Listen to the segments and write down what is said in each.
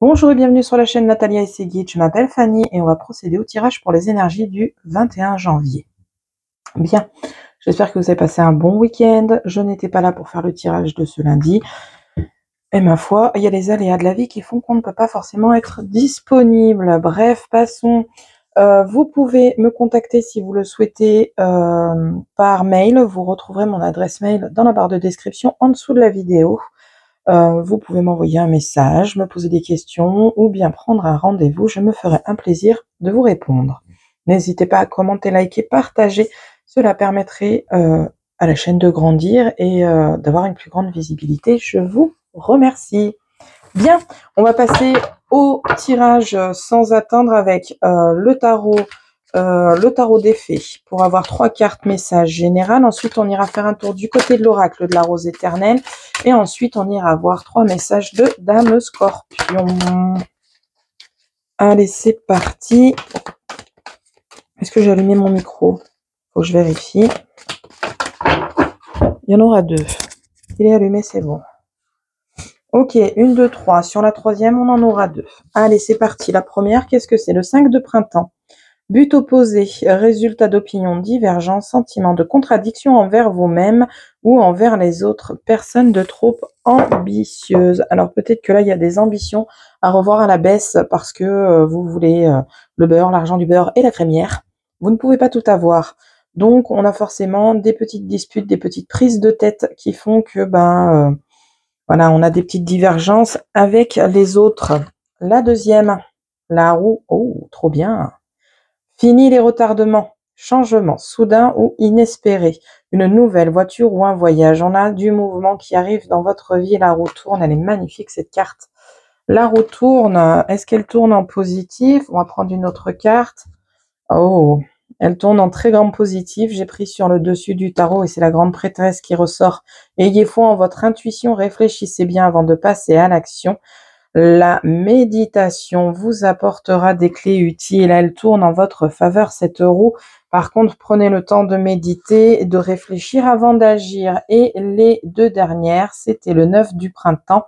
Bonjour et bienvenue sur la chaîne Natalia et ses guides. Je m'appelle Fanny et on va procéder au tirage pour les énergies du 21 janvier. Bien, j'espère que vous avez passé un bon week-end. Je n'étais pas là pour faire le tirage de ce lundi. Et ma foi, il y a les aléas de la vie qui font qu'on ne peut pas forcément être disponible. Bref, passons. Vous pouvez me contacter si vous le souhaitez par mail. Vous retrouverez mon adresse mail dans la barre de description en dessous de la vidéo. Vous pouvez m'envoyer un message, me poser des questions ou bien prendre un rendez-vous. Je me ferai un plaisir de vous répondre. N'hésitez pas à commenter, liker, partager. Cela permettrait à la chaîne de grandir et d'avoir une plus grande visibilité. Je vous remercie. Bien, on va passer au tirage sans attendre avec le tarot des fées pour avoir 3 cartes message général. Ensuite, on ira faire un tour du côté de l'oracle de la rose éternelle. Et ensuite, on ira voir 3 messages de Dame Scorpion. Allez, c'est parti. Est-ce que j'ai allumé mon micro? Faut que je vérifie. Il y en aura 2. Il est allumé, c'est bon. Ok, 1, 2, 3. Sur la troisième, on en aura 2. Allez, c'est parti. La première, qu'est-ce que c'est? Le 5 de printemps. But opposé, résultat d'opinion divergents, sentiment de contradiction envers vous-même ou envers les autres personnes de trop ambitieuses. Alors peut-être que là, il y a des ambitions à revoir à la baisse parce que vous voulez le beurre, l'argent du beurre et la crémière. Vous ne pouvez pas tout avoir. Donc, on a forcément des petites disputes, des petites prises de tête qui font que, voilà, on a des petites divergences avec les autres. La deuxième, la roue. Oh, trop bien. Fini les retardements, changements soudains ou inespérés, une nouvelle voiture ou un voyage. On a du mouvement qui arrive dans votre vie. La roue tourne, elle est magnifique cette carte. La roue tourne, est-ce qu'elle tourne en positif? On va prendre une autre carte. Oh, elle tourne en très grand positif. J'ai pris sur le dessus du tarot et c'est la grande prêtresse qui ressort. Ayez foi en votre intuition, réfléchissez bien avant de passer à l'action. La méditation vous apportera des clés utiles. Elle tourne en votre faveur, cette roue. Par contre, prenez le temps de méditer et de réfléchir avant d'agir. Et les 2 dernières, c'était le 9 du printemps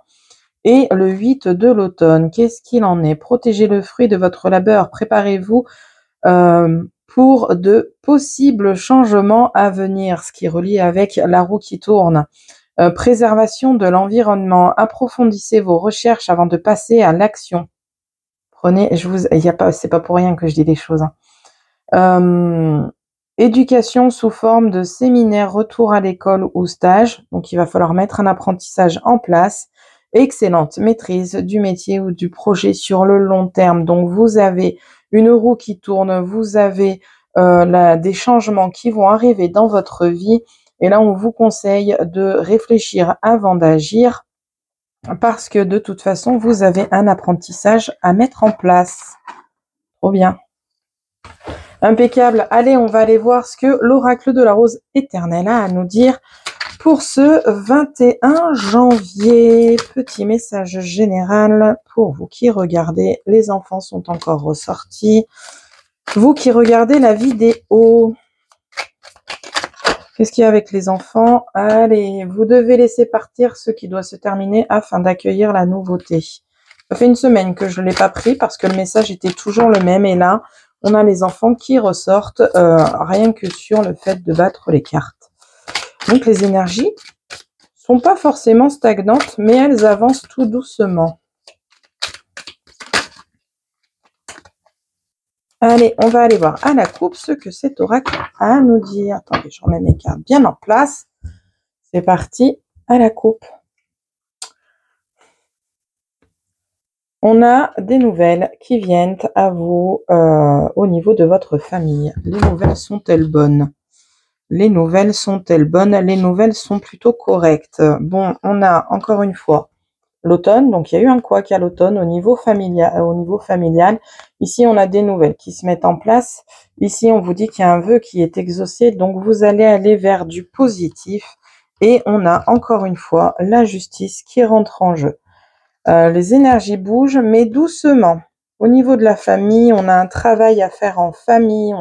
et le 8 de l'automne. Qu'est-ce qu'il en est? Protégez le fruit de votre labeur. Préparez-vous pour de possibles changements à venir, ce qui est relié avec la roue qui tourne. Préservation de l'environnement. Approfondissez vos recherches avant de passer à l'action. Prenez, c'est pas pour rien que je dis des choses. Éducation sous forme de séminaire, retour à l'école ou stage. Donc, il va falloir mettre un apprentissage en place. Excellente maîtrise du métier ou du projet sur le long terme. Donc, vous avez une roue qui tourne, vous avez des changements qui vont arriver dans votre vie. Et là, on vous conseille de réfléchir avant d'agir parce que de toute façon, vous avez un apprentissage à mettre en place. Trop bien. Impeccable. Allez, on va aller voir ce que l'oracle de la rose éternelle a à nous dire pour ce 21 janvier. Petit message général pour vous qui regardez. Les enfants sont encore ressortis. Vous qui regardez la vidéo. Qu'est-ce qu'il y a avec les enfants? Allez, vous devez laisser partir ce qui doit se terminer afin d'accueillir la nouveauté. Ça fait une semaine que je ne l'ai pas pris parce que le message était toujours le même. Et là, on a les enfants qui ressortent rien que sur le fait de battre les cartes. Donc, les énergies sont pas forcément stagnantes, mais elles avancent tout doucement. Allez, on va aller voir à la coupe ce que cet oracle a à nous dire. Attendez, je remets mes cartes bien en place. C'est parti, à la coupe. On a des nouvelles qui viennent à vous au niveau de votre famille. Les nouvelles sont-elles bonnes? Les nouvelles sont-elles bonnes? Les nouvelles sont plutôt correctes. Bon, on a encore une fois l'automne, donc il y a eu un couac à l'automne au niveau familial. Ici, on a des nouvelles qui se mettent en place. Ici, on vous dit qu'il y a un vœu qui est exaucé, donc vous allez aller vers du positif. Et on a encore une fois la justice qui rentre en jeu. Les énergies bougent, mais doucement. Au niveau de la famille, on a un travail à faire en famille.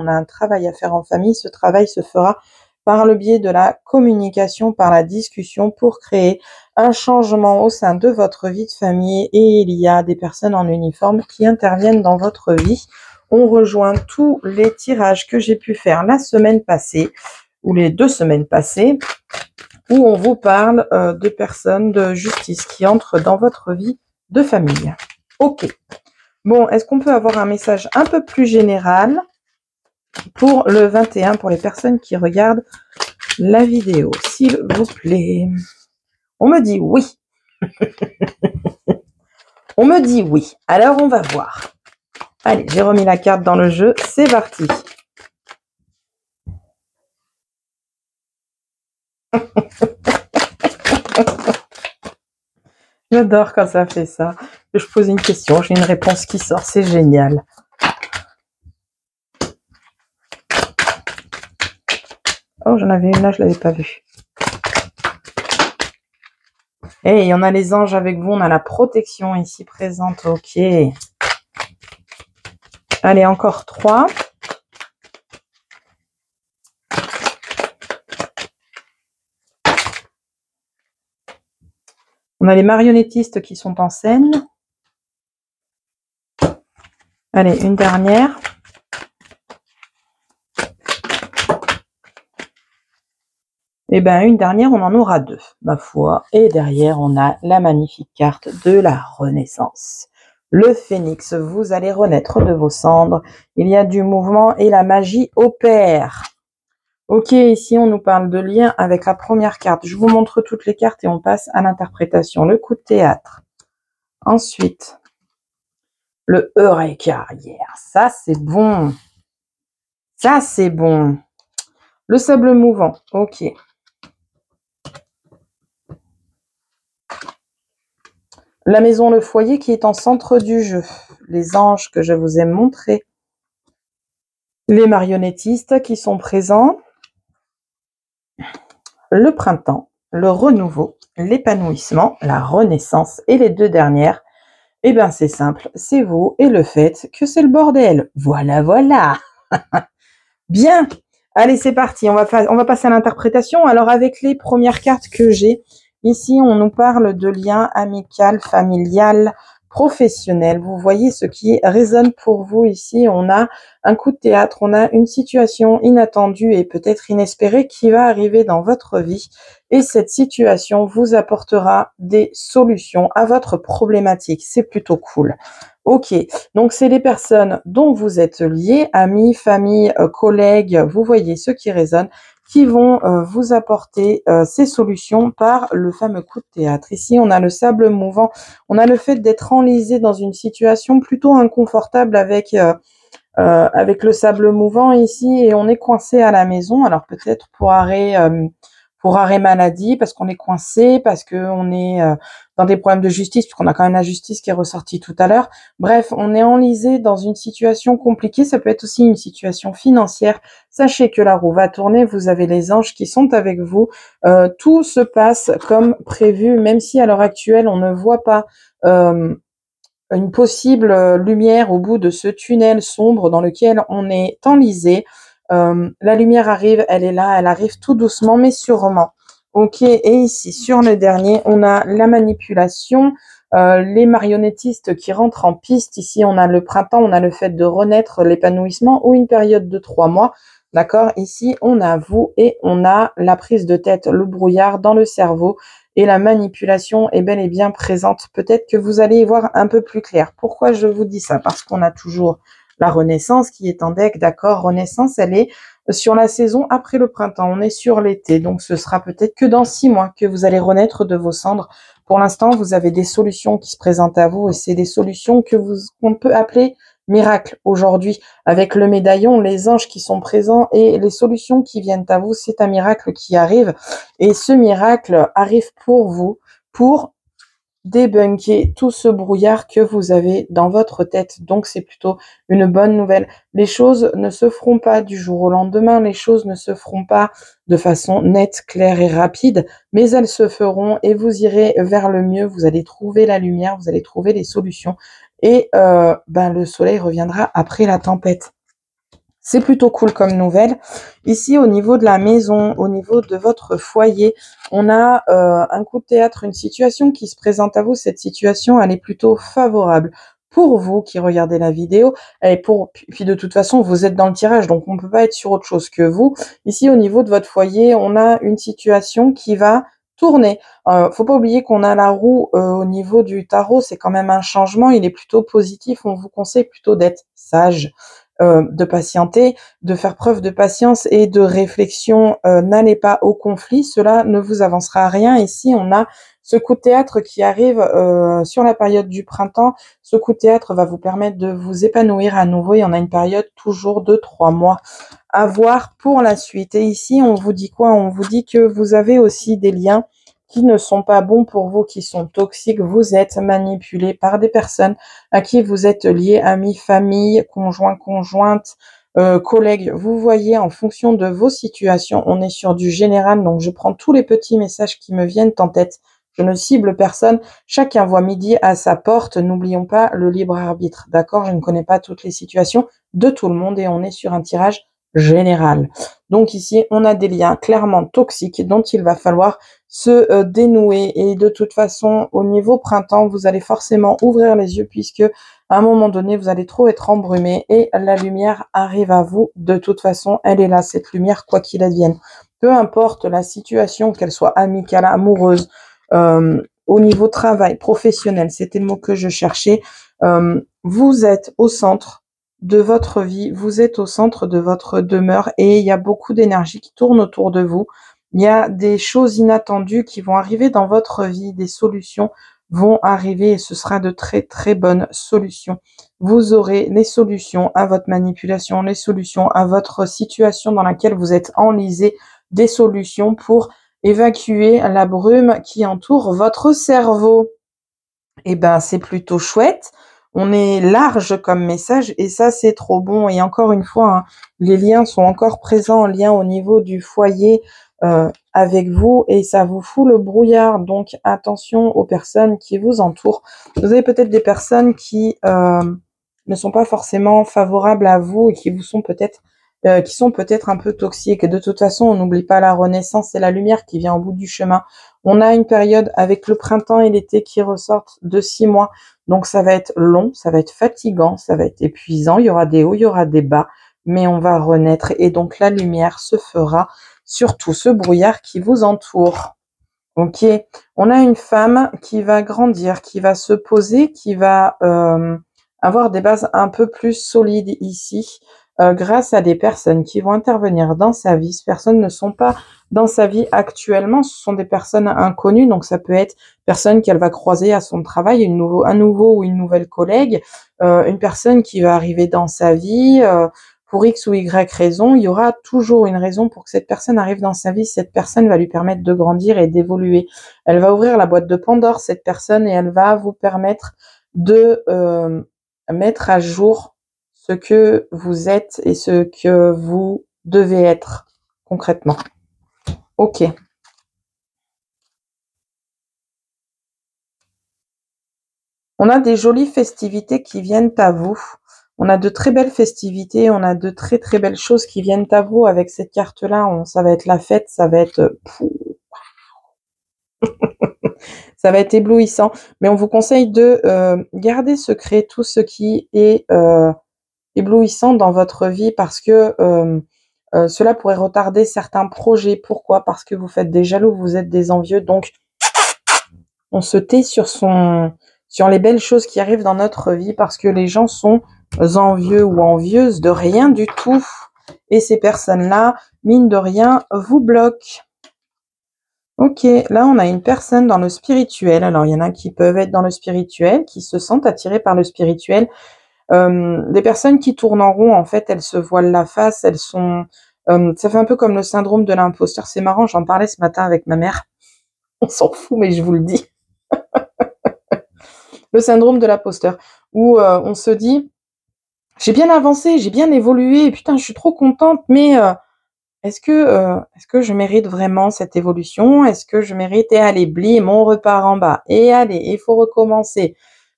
Ce travail se fera par le biais de la communication, par la discussion pour créer un changement au sein de votre vie de famille et il y a des personnes en uniforme qui interviennent dans votre vie. On rejoint tous les tirages que j'ai pu faire la semaine passée ou les 2 semaines passées où on vous parle de personnes de justice qui entrent dans votre vie de famille. Ok. Bon, est-ce qu'on peut avoir un message un peu plus général pour le 21, pour les personnes qui regardent la vidéo, s'il vous plaît? On me dit oui. On me dit oui. Alors, on va voir. Allez, j'ai remis la carte dans le jeu. C'est parti. J'adore quand ça fait ça. Je pose une question, j'ai une réponse qui sort. C'est génial. Oh, j'en avais une là, je ne l'avais pas vue. Et il y en a les anges avec vous. On a la protection ici présente. Ok. Allez, encore 3. On a les marionnettistes qui sont en scène. Allez, une dernière. Et bien, une dernière, on en aura 2, ma foi. Et derrière, on a la magnifique carte de la Renaissance. Le phénix, vous allez renaître de vos cendres. Il y a du mouvement et la magie opère. Ok, ici, on nous parle de lien avec la première carte. Je vous montre toutes les cartes et on passe à l'interprétation. Le coup de théâtre. Ensuite, le Eureka. Yeah, ça, c'est bon. Ça, c'est bon. Le sable mouvant. Ok. La maison, le foyer qui est en centre du jeu. Les anges que je vous ai montrés. Les marionnettistes qui sont présents. Le printemps, le renouveau, l'épanouissement, la renaissance et les 2 dernières. Eh bien, c'est simple, c'est vous et le fait que c'est le bordel. Voilà, voilà. Bien. Allez, c'est parti. On va passer à l'interprétation. Alors, avec les premières cartes que j'ai, ici, on nous parle de lien amical, familial, professionnel. Vous voyez ce qui résonne pour vous ici. On a un coup de théâtre, on a une situation inattendue et peut-être inespérée qui va arriver dans votre vie. Et cette situation vous apportera des solutions à votre problématique. C'est plutôt cool. Ok, donc c'est les personnes dont vous êtes liés, amis, famille, collègues, vous voyez ce qui résonne, qui vont vous apporter ces solutions par le fameux coup de théâtre. Ici, on a le sable mouvant, on a le fait d'être enlisé dans une situation plutôt inconfortable avec le sable mouvant ici et on est coincé à la maison. Alors peut-être pour arrêt maladie, parce qu'on est coincé, parce qu'on est dans des problèmes de justice, puisqu'on a quand même la justice qui est ressortie tout à l'heure. Bref, on est enlisé dans une situation compliquée. Ça peut être aussi une situation financière. Sachez que la roue va tourner. Vous avez les anges qui sont avec vous. Tout se passe comme prévu, même si à l'heure actuelle, on ne voit pas une possible lumière au bout de ce tunnel sombre dans lequel on est enlisé. La lumière arrive, elle est là, elle arrive tout doucement mais sûrement. Ok, et ici sur le dernier, on a la manipulation, les marionnettistes qui rentrent en piste. Ici, on a le printemps, on a le fait de renaître, l'épanouissement ou une période de 3 mois. D'accord, ici, on a vous et on a la prise de tête, le brouillard dans le cerveau. Et la manipulation est bel et bien présente. Peut-être que vous allez y voir un peu plus clair. Pourquoi je vous dis ça? Parce qu'on a toujours la Renaissance qui est en deck, d'accord. Renaissance, elle est sur la saison après le printemps. On est sur l'été, donc ce sera peut-être que dans 6 mois que vous allez renaître de vos cendres. Pour l'instant, vous avez des solutions qui se présentent à vous et c'est des solutions qu'on peut appeler miracle aujourd'hui. Avec le médaillon, les anges qui sont présents et les solutions qui viennent à vous, c'est un miracle qui arrive. Et ce miracle arrive pour vous, pour débunker tout ce brouillard que vous avez dans votre tête. Donc, c'est plutôt une bonne nouvelle. Les choses ne se feront pas du jour au lendemain. Les choses ne se feront pas de façon nette, claire et rapide, mais elles se feront et vous irez vers le mieux. Vous allez trouver la lumière, vous allez trouver les solutions et le soleil reviendra après la tempête. C'est plutôt cool comme nouvelle. Ici, au niveau de la maison, au niveau de votre foyer, on a un coup de théâtre, une situation qui se présente à vous. Cette situation, elle est plutôt favorable pour vous qui regardez la vidéo. Et puis de toute façon, vous êtes dans le tirage, donc on ne peut pas être sur autre chose que vous. Ici, au niveau de votre foyer, on a une situation qui va tourner. Faut pas oublier qu'on a la roue au niveau du tarot, c'est quand même un changement. Il est plutôt positif. On vous conseille plutôt d'être sage. De patienter, de faire preuve de patience et de réflexion. N'allez pas au conflit, cela ne vous avancera à rien. Ici, on a ce coup de théâtre qui arrive sur la période du printemps. Ce coup de théâtre va vous permettre de vous épanouir à nouveau et on a une période toujours de 3 mois à voir pour la suite. Et ici, on vous dit quoi? On vous dit que vous avez aussi des liens qui ne sont pas bons pour vous, qui sont toxiques. Vous êtes manipulé par des personnes à qui vous êtes liés, amis, famille, conjoint, conjointe, collègues. Vous voyez, en fonction de vos situations, on est sur du général, donc je prends tous les petits messages qui me viennent en tête. Je ne cible personne. Chacun voit midi à sa porte. N'oublions pas le libre arbitre. D'accord? Je ne connais pas toutes les situations de tout le monde et on est sur un tirage général. Donc ici, on a des liens clairement toxiques dont il va falloir se dénouer. Et de toute façon, au niveau printemps, vous allez forcément ouvrir les yeux puisque à un moment donné, vous allez trop être embrumé et la lumière arrive à vous. De toute façon, elle est là, cette lumière, quoi qu'il advienne. Peu importe la situation, qu'elle soit amicale, amoureuse, au niveau travail, professionnel, c'était le mot que je cherchais. Vous êtes au centre de votre vie, vous êtes au centre de votre demeure et il y a beaucoup d'énergie qui tourne autour de vous. Il y a des choses inattendues qui vont arriver dans votre vie, des solutions vont arriver et ce sera de très très bonnes solutions. Vous aurez les solutions à votre manipulation, les solutions à votre situation dans laquelle vous êtes enlisé, des solutions pour évacuer la brume qui entoure votre cerveau. Eh ben, c'est plutôt chouette. On est large comme message et ça, c'est trop bon. Et encore une fois, hein, les liens sont encore présents en lien au niveau du foyer avec vous et ça vous fout le brouillard. Donc, attention aux personnes qui vous entourent. Vous avez peut-être des personnes qui ne sont pas forcément favorables à vous et qui vous sont peut-être qui sont peut-être un peu toxiques. De toute façon, on n'oublie pas la renaissance et la lumière qui vient au bout du chemin. On a une période avec le printemps et l'été qui ressortent de 6 mois. Donc, ça va être long, ça va être fatigant, ça va être épuisant. Il y aura des hauts, il y aura des bas, mais on va renaître. Et donc, la lumière se fera sur tout ce brouillard qui vous entoure. Ok. On a une femme qui va grandir, qui va se poser, qui va avoir des bases un peu plus solides ici. Grâce à des personnes qui vont intervenir dans sa vie. Ces personnes ne sont pas dans sa vie actuellement, ce sont des personnes inconnues, donc ça peut être personne qu'elle va croiser à son travail, un nouveau ou une nouvelle collègue, une personne qui va arriver dans sa vie, pour X ou Y raison, il y aura toujours une raison pour que cette personne arrive dans sa vie, cette personne va lui permettre de grandir et d'évoluer. Elle va ouvrir la boîte de Pandore, cette personne, et elle va vous permettre de mettre à jour ce que vous êtes et ce que vous devez être concrètement. Ok. On a des jolies festivités qui viennent à vous. On a de très belles festivités, on a de très très belles choses qui viennent à vous avec cette carte-là. Ça va être la fête, ça va être ça va être éblouissant. Mais on vous conseille de garder secret tout ce qui est éblouissant dans votre vie parce que cela pourrait retarder certains projets. Pourquoi? Parce que vous faites des jaloux, vous êtes des envieux. Donc, on se tait sur les belles choses qui arrivent dans notre vie parce que les gens sont envieux ou envieuses de rien du tout. Et ces personnes-là, mine de rien, vous bloquent. Ok, là on a une personne dans le spirituel. Alors il y en a qui peuvent être dans le spirituel, qui se sentent attirés par le spirituel. Des personnes qui tournent en rond, en fait, elles se voilent la face, elles sont... ça fait un peu comme le syndrome de l'imposteur. C'est marrant, j'en parlais ce matin avec ma mère. On s'en fout, mais je vous le dis. Le syndrome de l'imposteur, où on se dit, j'ai bien avancé, j'ai bien évolué, putain, je suis trop contente, mais est-ce que je mérite vraiment cette évolution? Est-ce que je mérite? Et allez, blim, on repart en bas. Et allez, il faut recommencer.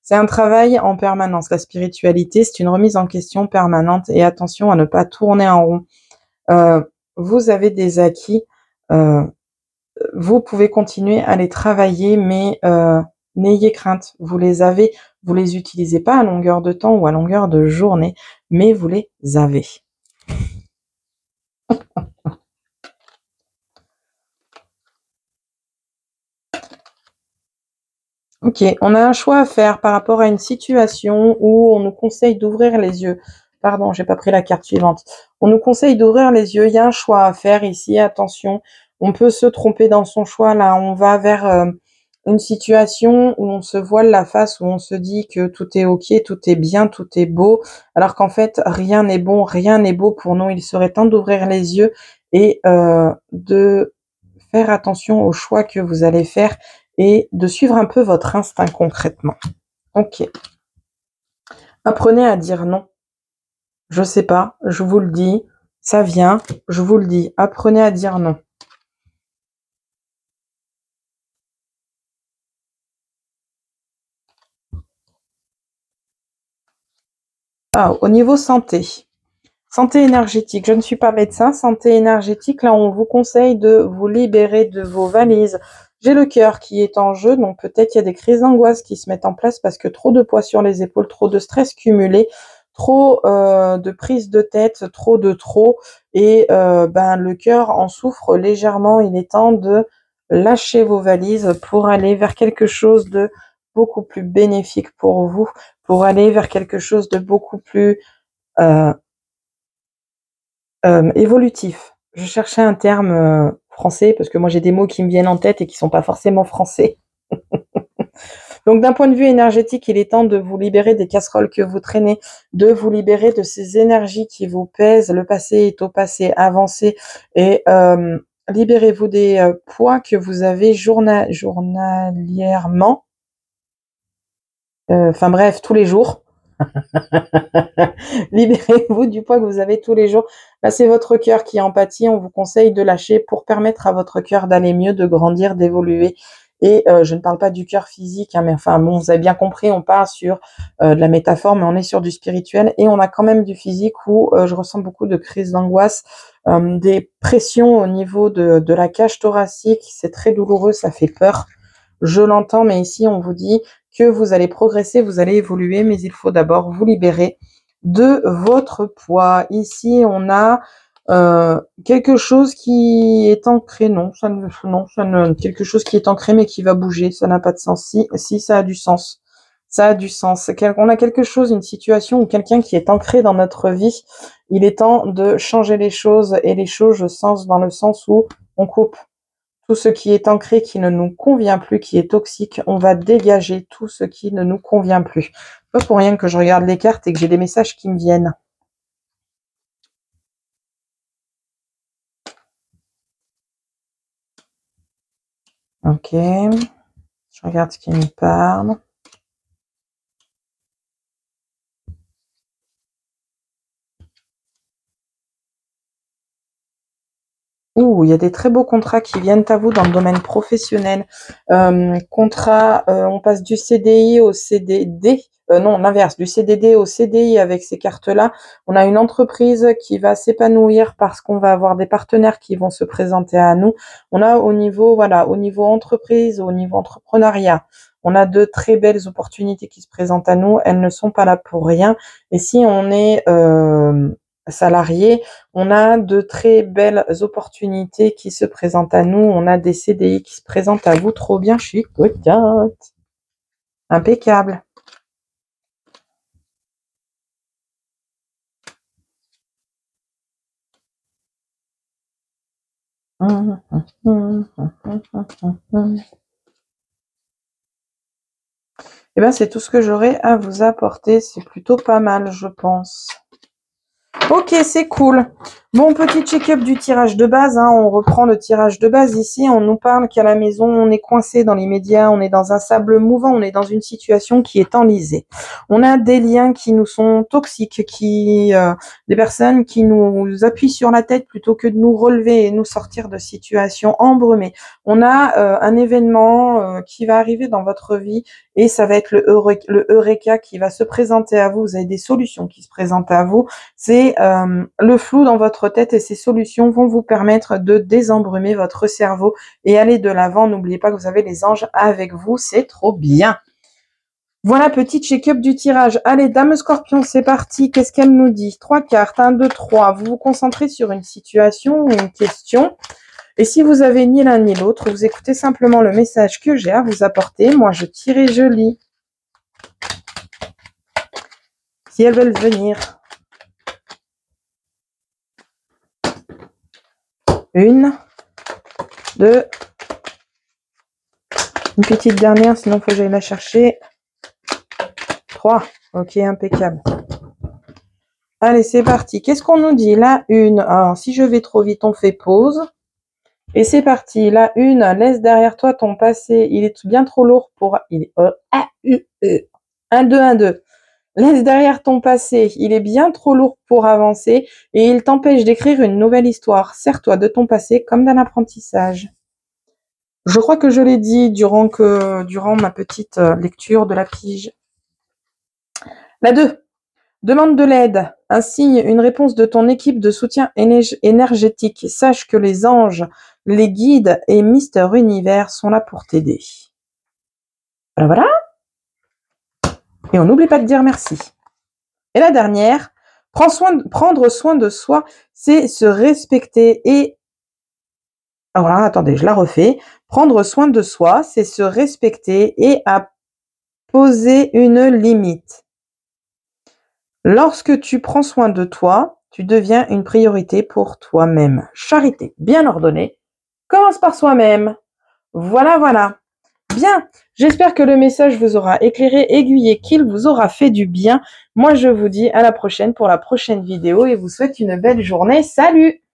C'est un travail en permanence. La spiritualité, c'est une remise en question permanente et attention à ne pas tourner en rond. Vous avez des acquis, vous pouvez continuer à les travailler, mais n'ayez crainte. Vous les avez, vous les utilisez pas à longueur de temps ou à longueur de journée, mais vous les avez. Ok, on a un choix à faire par rapport à une situation où on nous conseille d'ouvrir les yeux. Pardon, j'ai pas pris la carte suivante. On nous conseille d'ouvrir les yeux. Il y a un choix à faire ici. Attention, on peut se tromper dans son choix. Là, on va vers une situation où on se voile la face, où on se dit que tout est ok, tout est bien, tout est beau, alors qu'en fait, rien n'est bon, rien n'est beau pour nous. Il serait temps d'ouvrir les yeux et de faire attention aux choix que vous allez faire et de suivre un peu votre instinct concrètement. Ok. Apprenez à dire non. Je sais pas, je vous le dis, ça vient, je vous le dis. Apprenez à dire non. Ah, au niveau santé. Santé énergétique, je ne suis pas médecin. Santé énergétique, là, on vous conseille de vous libérer de vos valises. J'ai le cœur qui est en jeu, donc peut-être il y a des crises d'angoisse qui se mettent en place parce que trop de poids sur les épaules, trop de stress cumulé, trop de prise de tête, trop de trop. Et le cœur en souffre légèrement. Il est temps de lâcher vos valises pour aller vers quelque chose de beaucoup plus bénéfique pour vous, pour aller vers quelque chose de beaucoup plus évolutif. Je cherchais un terme français parce que moi j'ai des mots qui me viennent en tête et qui sont pas forcément français. Donc d'un point de vue énergétique, il est temps de vous libérer des casseroles que vous traînez, de vous libérer de ces énergies qui vous pèsent. Le passé est au passé, avancez et libérez-vous des poids que vous avez journalièrement. Enfin bref, tous les jours. Libérez-vous du poids que vous avez tous les jours. Là, c'est votre cœur qui empathie. On vous conseille de lâcher pour permettre à votre cœur d'aller mieux, de grandir, d'évoluer. Et je ne parle pas du cœur physique, hein, mais enfin, bon, vous avez bien compris, on part sur de la métaphore, mais on est sur du spirituel. Et on a quand même du physique où je ressens beaucoup de crises d'angoisse, des pressions au niveau de la cage thoracique. C'est très douloureux, ça fait peur. Je l'entends, mais ici, on vous dit que vous allez progresser, vous allez évoluer, mais il faut d'abord vous libérer de votre poids. Ici, on a quelque chose qui est ancré. Non, quelque chose qui est ancré, mais qui va bouger. Ça n'a pas de sens. Si, ça a du sens. Ça a du sens. On a quelque chose, une situation ou quelqu'un qui est ancré dans notre vie. Il est temps de changer les choses et les choses, je sens dans le sens où on coupe. Tout ce qui est ancré, qui ne nous convient plus, qui est toxique, on va dégager tout ce qui ne nous convient plus. Pas pour rien que je regarde les cartes et que j'ai des messages qui me viennent. Ok. Je regarde ce qui me parle. Ouh, il y a des très beaux contrats qui viennent à vous dans le domaine professionnel. On passe du CDI au CDD. Non, l'inverse, du CDD au CDI avec ces cartes-là. On a une entreprise qui va s'épanouir parce qu'on va avoir des partenaires qui vont se présenter à nous. On a au niveau entreprise, au niveau entrepreneuriat, on a de très belles opportunités qui se présentent à nous. Elles ne sont pas là pour rien. Et si on est salarié, on a de très belles opportunités qui se présentent à nous. On a des CDI qui se présentent à vous. Trop bien, je suis contente. Impeccable. Eh bien, c'est tout ce que j'aurais à vous apporter. C'est plutôt pas mal, je pense. Ok, c'est cool. Bon, petit check-up du tirage de base, hein, on reprend le tirage de base ici, on nous parle qu'à la maison, on est coincé dans les médias, on est dans un sable mouvant, on est dans une situation qui est enlisée. On a des liens qui nous sont toxiques, des personnes qui nous appuient sur la tête plutôt que de nous relever et nous sortir de situations embrumées. On a un événement qui va arriver dans votre vie et ça va être le Eureka qui va se présenter à vous. Vous avez des solutions qui se présentent à vous. C'est le flou dans votre tête et ces solutions vont vous permettre de désembrumer votre cerveau et aller de l'avant. N'oubliez pas que vous avez les anges avec vous, c'est trop bien. Voilà, petit check-up du tirage. Allez, Dame Scorpion, c'est parti. Qu'est-ce qu'elle nous dit? 3 cartes, 1, 2, 3. Vous vous concentrez sur une situation ou une question. Et si vous avez ni l'un ni l'autre, vous écoutez simplement le message que j'ai à vous apporter. Moi, je tire et je lis. Si elles veulent venir. 1, 2, une petite dernière, sinon il faut que j'aille la chercher. 3, ok, impeccable. Allez, c'est parti. Qu'est-ce qu'on nous dit? La 1, alors si je vais trop vite, on fait pause. Et c'est parti. La 1, laisse derrière toi ton passé. Il est bien trop lourd pour... 1, 2, 1, 2. Laisse derrière ton passé, il est bien trop lourd pour avancer et il t'empêche d'écrire une nouvelle histoire. Sers-toi de ton passé comme d'un apprentissage. Je crois que je l'ai dit durant ma petite lecture de la pige. La 2. Demande de l'aide. Un signe, une réponse de ton équipe de soutien énergétique. Sache que les anges, les guides et Mister Univers sont là pour t'aider. Voilà. Et on n'oublie pas de dire merci. Et la dernière, prendre soin de soi, c'est se respecter et... Alors là, attendez, je la refais. Prendre soin de soi, c'est se respecter et à poser une limite. Lorsque tu prends soin de toi, tu deviens une priorité pour toi-même. Charité bien ordonnée commence par soi-même. Voilà. Bien, j'espère que le message vous aura éclairé, aiguillé, qu'il vous aura fait du bien. Moi, je vous dis à la prochaine pour la prochaine vidéo et vous souhaite une belle journée. Salut!